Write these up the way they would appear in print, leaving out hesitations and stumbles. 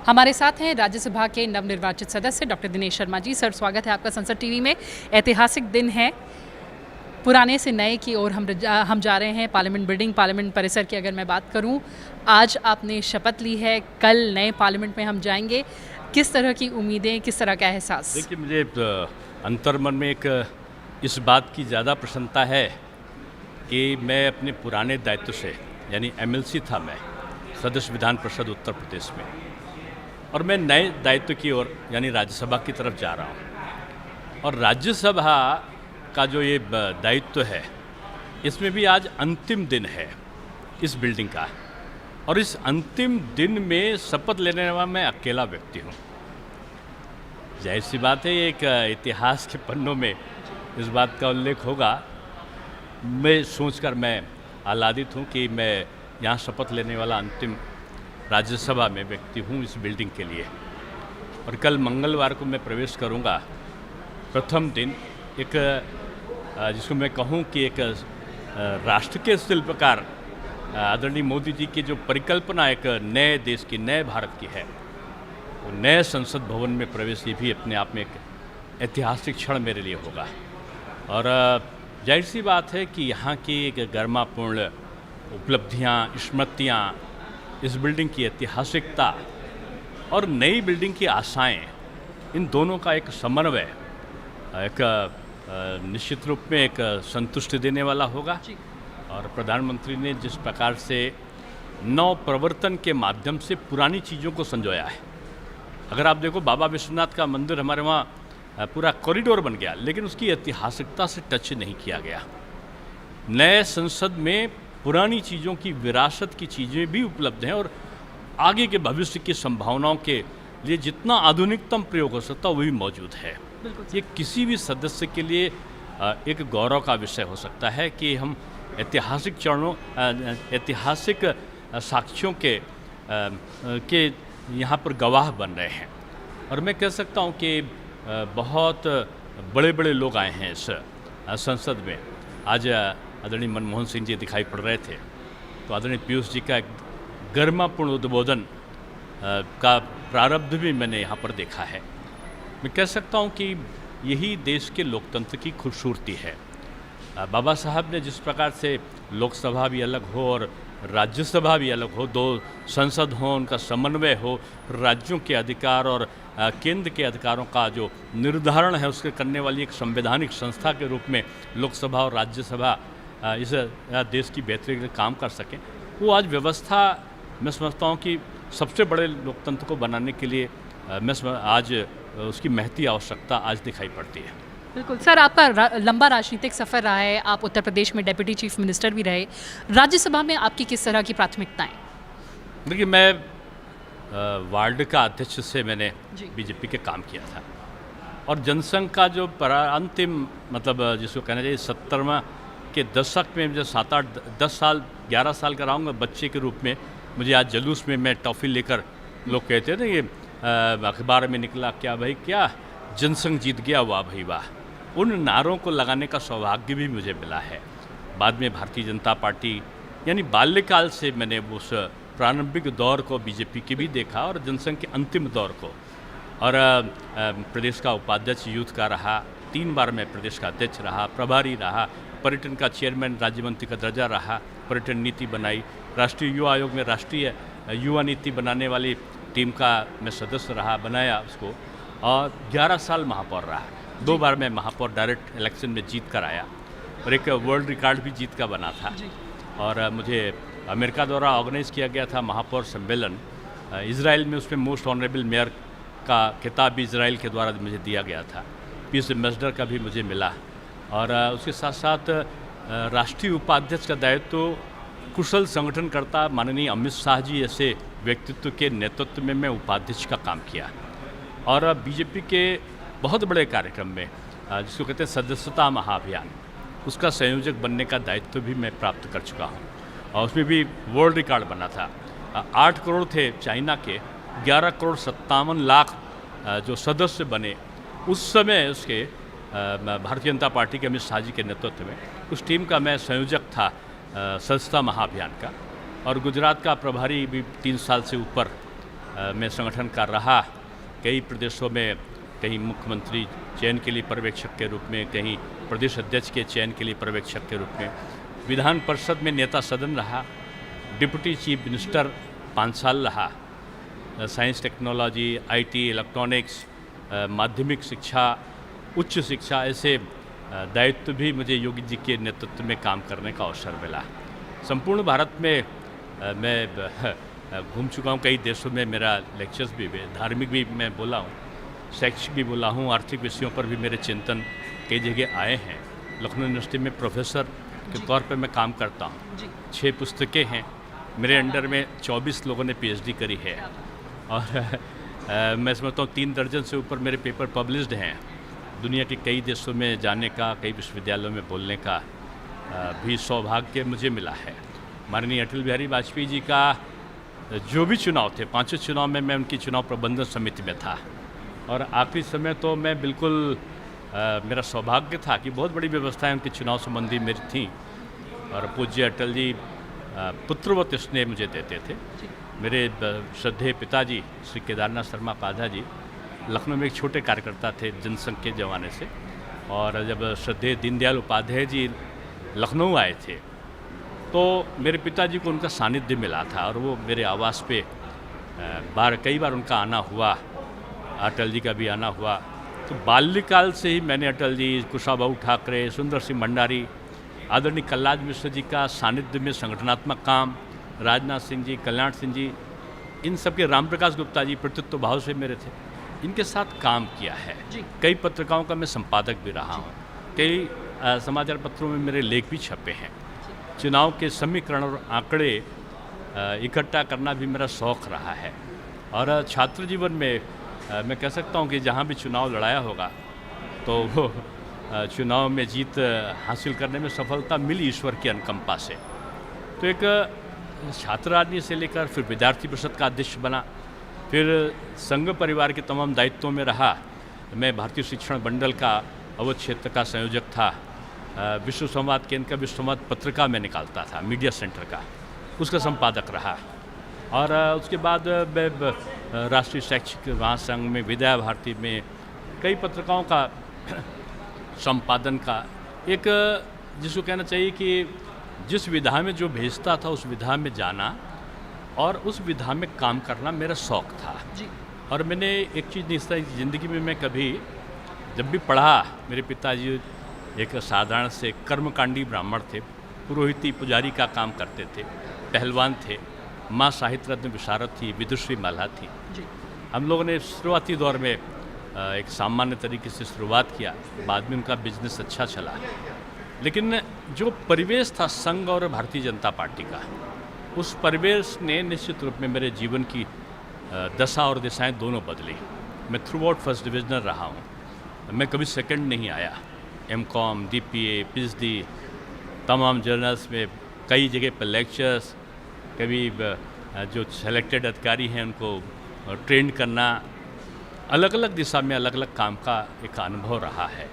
हमारे साथ हैं राज्यसभा के नवनिर्वाचित सदस्य डॉक्टर दिनेश शर्मा जी। सर, स्वागत है आपका संसद टीवी में। ऐतिहासिक दिन है, पुराने से नए की ओर हम जा रहे हैं। पार्लियामेंट बिल्डिंग, पार्लियामेंट परिसर की अगर मैं बात करूं, आज आपने शपथ ली है, कल नए पार्लियामेंट में हम जाएंगे। किस तरह की उम्मीदें, किस तरह का एहसास? देखिए, मुझे अंतर्मन में एक इस बात की ज़्यादा प्रसन्नता है कि मैं अपने पुराने दायित्व से, यानी एमएलसी था मैं, सदस्य विधान परिषद उत्तर प्रदेश में, और मैं नए दायित्व की ओर यानी राज्यसभा की तरफ जा रहा हूँ। और राज्यसभा का जो ये दायित्व है, इसमें भी आज अंतिम दिन है इस बिल्डिंग का, और इस अंतिम दिन में शपथ लेने वाला मैं अकेला व्यक्ति हूँ। जाहिर सी बात है, एक इतिहास के पन्नों में इस बात का उल्लेख होगा। मैं सोचकर मैं आह्लादित हूँ कि मैं यहाँ शपथ लेने वाला अंतिम राज्यसभा में व्यक्ति हूँ इस बिल्डिंग के लिए। और कल मंगलवार को मैं प्रवेश करूँगा। प्रथम दिन एक जिसको मैं कहूँ कि एक राष्ट्र के शिल्पकार आदरणीय मोदी जी की जो परिकल्पना एक नए देश की, नए भारत की है, वो नए संसद भवन में प्रवेश, ये भी अपने आप में एक ऐतिहासिक क्षण मेरे लिए होगा। और जाहिर सी बात है कि यहाँ की एक गरिमापूर्ण उपलब्धियाँ, स्मृतियाँ, इस बिल्डिंग की ऐतिहासिकता और नई बिल्डिंग की आशाएं, इन दोनों का एक समन्वय एक निश्चित रूप में एक संतुष्टि देने वाला होगा। और प्रधानमंत्री ने जिस प्रकार से नव प्रवर्तन के माध्यम से पुरानी चीज़ों को संजोया है, अगर आप देखो बाबा विश्वनाथ का मंदिर हमारे वहाँ पूरा कॉरिडोर बन गया, लेकिन उसकी ऐतिहासिकता से टच नहीं किया गया। नए संसद में पुरानी चीज़ों की, विरासत की चीज़ें भी उपलब्ध हैं, और आगे के भविष्य की संभावनाओं के लिए जितना आधुनिकतम प्रयोग हो सकता है वो भी मौजूद है। ये किसी भी सदस्य के लिए एक गौरव का विषय हो सकता है कि हम ऐतिहासिक चरणों, ऐतिहासिक साक्ष्यों के यहाँ पर गवाह बन रहे हैं। और मैं कह सकता हूँ कि बहुत बड़े बड़े लोग आए हैं इस संसद में। आज आदरणीय मनमोहन सिंह जी दिखाई पड़ रहे थे, तो आदरणीय पीयूष जी का एक गरिमापूर्ण उद्बोधन का प्रारब्ध भी मैंने यहाँ पर देखा है। मैं कह सकता हूँ कि यही देश के लोकतंत्र की खूबसूरती है। बाबा साहब ने जिस प्रकार से लोकसभा भी अलग हो और राज्यसभा भी अलग हो, दो संसद हो, उनका समन्वय हो, राज्यों के अधिकार और केंद्र के अधिकारों का जो निर्धारण है उसके करने वाली एक संवैधानिक संस्था के रूप में लोकसभा और राज्यसभा इस देश की बेहतरी के लिए काम कर सकें, वो आज व्यवस्था, मैं समझता हूँ कि सबसे बड़े लोकतंत्र को बनाने के लिए आज उसकी महती आवश्यकता आज दिखाई पड़ती है। बिल्कुल सर, आपका लंबा राजनीतिक सफ़र रहा है, आप उत्तर प्रदेश में डेप्यूटी चीफ मिनिस्टर भी रहे। राज्यसभा में आपकी किस तरह की प्राथमिकताएं? देखिए, मैं वार्ड का अध्यक्ष से मैंने बीजेपी के काम किया था, और जनसंघ का जो अंतिम मतलब जिसको कहना चाहिए 70वां के दशक में मुझे 11 साल का रहा बच्चे के रूप में। मुझे आज जुलूस में मैं टॉफ़ी लेकर लोग कहते थे, ये अखबार में निकला, क्या भाई क्या जनसंघ जीत गया, वाह भाई वाह। उन नारों को लगाने का सौभाग्य भी मुझे मिला है। बाद में भारतीय जनता पार्टी, यानी बाल्यकाल से मैंने उस प्रारंभिक दौर को बीजेपी के भी देखा और जनसंघ के अंतिम दौर को। और प्रदेश का उपाध्यक्ष यूथ का रहा, 3 बार मैं प्रदेश का अध्यक्ष रहा, प्रभारी रहा, पर्यटन का चेयरमैन, राज्य मंत्री का दर्जा रहा, पर्यटन नीति बनाई, राष्ट्रीय युवा आयोग में राष्ट्रीय युवा नीति बनाने वाली टीम का मैं सदस्य रहा, बनाया उसको, और 11 साल महापौर रहा। 2 बार मैं महापौर डायरेक्ट इलेक्शन में जीत कर आया, और एक वर्ल्ड रिकॉर्ड भी जीत का बना था। और मुझे अमेरिका द्वारा ऑर्गेनाइज़ किया गया था महापौर सम्मेलन इजराइल में, उसमें मोस्ट ऑनरेबल मेयर का खिताब भी इजराइल के द्वारा मुझे दिया गया था। पीस एम्बेसडर का भी मुझे मिला। और उसके साथ साथ राष्ट्रीय उपाध्यक्ष का दायित्व कुशल संगठनकर्ता माननीय अमित शाह जी ऐसे व्यक्तित्व के नेतृत्व में मैं उपाध्यक्ष का काम किया। और बीजेपी के बहुत बड़े कार्यक्रम में जिसको कहते हैं सदस्यता महाअभियान, उसका संयोजक बनने का दायित्व भी मैं प्राप्त कर चुका हूँ, और उसमें भी वर्ल्ड रिकॉर्ड बना था। 8 करोड़ थे चाइना के, 11 करोड़ 57 लाख जो सदस्य बने उस समय उसके भारतीय जनता पार्टी के अमित शाह जी के नेतृत्व में। उस टीम का मैं संयोजक था सदस्यता महाअभियान का, और गुजरात का प्रभारी भी 3 साल से ऊपर मैं संगठन का रहा। कई प्रदेशों में कहीं मुख्यमंत्री चयन के लिए पर्यवेक्षक के रूप में, कहीं प्रदेश अध्यक्ष के चयन के लिए पर्यवेक्षक के रूप में, विधान परिषद में नेता सदन रहा, डिप्टी चीफ मिनिस्टर 5 साल रहा, साइंस टेक्नोलॉजी, आईटी, इलेक्ट्रॉनिक्स, माध्यमिक शिक्षा, उच्च शिक्षा, ऐसे दायित्व भी मुझे योगी जी के नेतृत्व में काम करने का अवसर मिला। संपूर्ण भारत में मैं घूम चुका हूँ, कई देशों में मेरा लेक्चर्स भी हुए, धार्मिक भी मैं बोला हूँ, शैक्षिक भी बोला हूँ, आर्थिक विषयों पर भी मेरे चिंतन कई जगह आए हैं। लखनऊ यूनिवर्सिटी में प्रोफेसर के तौर पर मैं काम करता हूँ। 6 पुस्तकें हैं, मेरे अंडर में 24 लोगों ने पीएचडी करी है और मैं समझता हूँ 3 दर्जन से ऊपर मेरे पेपर पब्लिश्ड हैं। दुनिया के कई देशों में जाने का, कई विश्वविद्यालयों में बोलने का भी सौभाग्य मुझे मिला है। माननीय अटल बिहारी वाजपेयी जी का जो भी चुनाव थे, 5 चुनाव में मैं उनकी चुनाव प्रबंधन समिति में था और आखिरी समय तो मैं बिल्कुल मेरा सौभाग्य था कि बहुत बड़ी व्यवस्थाएं उनके चुनाव संबंधी मेरी थी और पूज्य अटल जी पुत्रवत स्नेह मुझे देते थे। मेरे श्रद्धेय पिताजी श्री केदारनाथ शर्मा पाधा जी लखनऊ में एक छोटे कार्यकर्ता थे जनसंघ के जमाने से, और जब श्रद्धेय दीनदयाल उपाध्याय जी लखनऊ आए थे तो मेरे पिताजी को उनका सानिध्य मिला था और वो मेरे आवास पे कई बार उनका आना हुआ, अटल जी का भी आना हुआ। तो बाल्यकाल से ही मैंने अटल जी, कुशाभाऊ ठाकरे, सुंदर सिंह भंडारी, आदरणीय कलराज मिश्र जी का सानिध्य में संगठनात्मक काम, राजनाथ सिंह जी, कल्याण सिंह जी, इन सब के, राम प्रकाश गुप्ता जी प्रतित्व भाव से मेरे थे, इनके साथ काम किया है। कई पत्रिकाओं का मैं संपादक भी रहा हूँ, कई समाचार पत्रों में मेरे लेख भी छपे हैं। चुनाव के समीकरण और आंकड़े इकट्ठा करना भी मेरा शौक़ रहा है और छात्र जीवन में मैं कह सकता हूँ कि जहाँ भी चुनाव लड़ाया होगा तो वो चुनाव में जीत हासिल करने में सफलता मिली ईश्वर की अनुकंपा से। तो एक छात्र राजनीति से लेकर फिर विद्यार्थी परिषद का अध्यक्ष बना, फिर संघ परिवार के तमाम दायित्वों में रहा। मैं भारतीय शिक्षण मंडल का अवध क्षेत्र का संयोजक था, विश्व संवाद केंद्र का विश्व संवाद पत्रिका में निकालता था, मीडिया सेंटर का, उसका संपादक रहा और उसके बाद मैं राष्ट्रीय शैक्षिक महासंघ में, विद्या भारती में कई पत्रिकाओं का संपादन का, एक जिसको कहना चाहिए कि जिस विधा में जो भेजता था उस विधा में जाना और उस विधा में काम करना मेरा शौक़ था। और मैंने एक चीज़ नहीं, ज़िंदगी में मैं कभी जब भी पढ़ा, मेरे पिताजी एक साधारण से कर्मकांडी ब्राह्मण थे, पुरोहिती पुजारी का काम करते थे, पहलवान थे, माँ साहित्य रत्न विशारद थी, विदुषी माला थी। हम लोगों ने शुरुआती दौर में एक सामान्य तरीके से शुरुआत किया, बाद में उनका बिजनेस अच्छा चला, लेकिन जो परिवेश था संघ और भारतीय जनता पार्टी का, उस परिवेश ने निश्चित रूप में मेरे जीवन की दशा और दिशाएं दोनों बदली। मैं थ्रू आउट फर्स्ट डिविजनर रहा हूँ, मैं कभी सेकंड नहीं आया। एमकॉम, डीपीए, पीएचडी, तमाम जर्नल्स में कई जगह पर लेक्चर्स, कभी जो सेलेक्टेड अधिकारी हैं उनको ट्रेन करना, अलग अलग दिशा में अलग अलग काम का एक अनुभव रहा है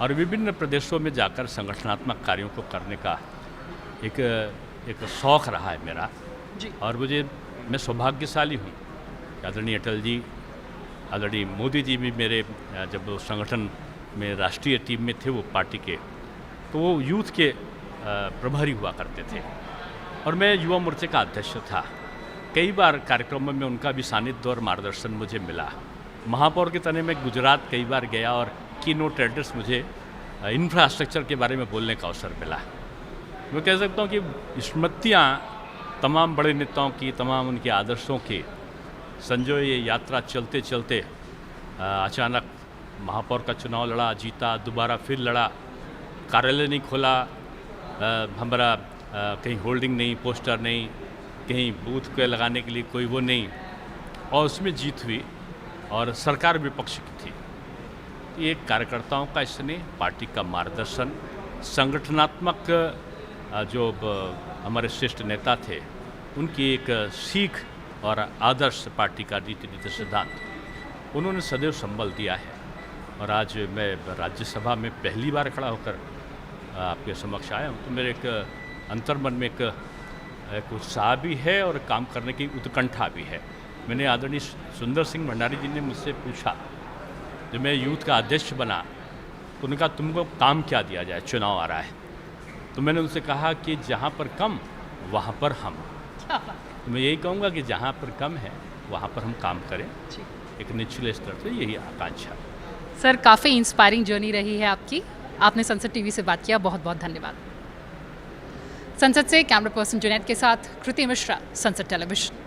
और विभिन्न प्रदेशों में जाकर संगठनात्मक कार्यों को करने का एक शौक़ रहा है मेरा। और मैं सौभाग्यशाली हूँ, आदरणीय अटल जी, आदरणीय मोदी जी भी मेरे जब वो संगठन में राष्ट्रीय टीम में थे वो पार्टी के, तो वो यूथ के प्रभारी हुआ करते थे और मैं युवा मोर्चे का अध्यक्ष था। कई बार कार्यक्रमों में उनका भी सानिध्य और मार्गदर्शन मुझे मिला। महापौर के तने में गुजरात कई बार गया और की नोट एड्रेस मुझे इंफ्रास्ट्रक्चर के बारे में बोलने का अवसर मिला। मैं कह सकता हूँ कि स्मृतियाँ तमाम बड़े नेताओं की, तमाम उनके आदर्शों की संजो ये यात्रा चलते चलते अचानक महापौर का चुनाव लड़ा, जीता, दोबारा फिर लड़ा, कार्यालय नहीं खोला, हमारा कहीं होल्डिंग नहीं, पोस्टर नहीं, कहीं बूथ के लगाने के लिए कोई वो नहीं, और उसमें जीत हुई और सरकार विपक्ष की थी। ये कार्यकर्ताओं का स्नेह, पार्टी का मार्गदर्शन, संगठनात्मक जो हमारे श्रेष्ठ नेता थे उनकी एक सीख और आदर्श पार्टी का नीति नीति सिद्धांत उन्होंने सदैव संबल दिया है। और आज मैं राज्यसभा में पहली बार खड़ा होकर आपके समक्ष आया हूँ, तो मेरे एक अंतर्मन में एक उत्साह भी है और काम करने की उत्कंठा भी है। मैंने आदरणीय सुंदर सिंह भंडारी जी ने मुझसे पूछा, जब मैं यूथ का अध्यक्ष बना तो उन्होंने कहा तुमको काम क्या दिया जाए, चुनाव आ रहा है। तो मैंने उनसे कहा कि जहाँ पर कम वहाँ पर हम। तो मैं यही कहूँगा कि जहाँ पर कम है वहाँ पर हम काम करें, एक निचले स्तर से यही आकांक्षा। सर, काफ़ी इंस्पायरिंग जर्नी रही है आपकी। आपने संसद टीवी से बात किया, बहुत बहुत धन्यवाद। संसद से कैमरा पर्सन जुनैद के साथ कृति मिश्रा, संसद टेलीविजन।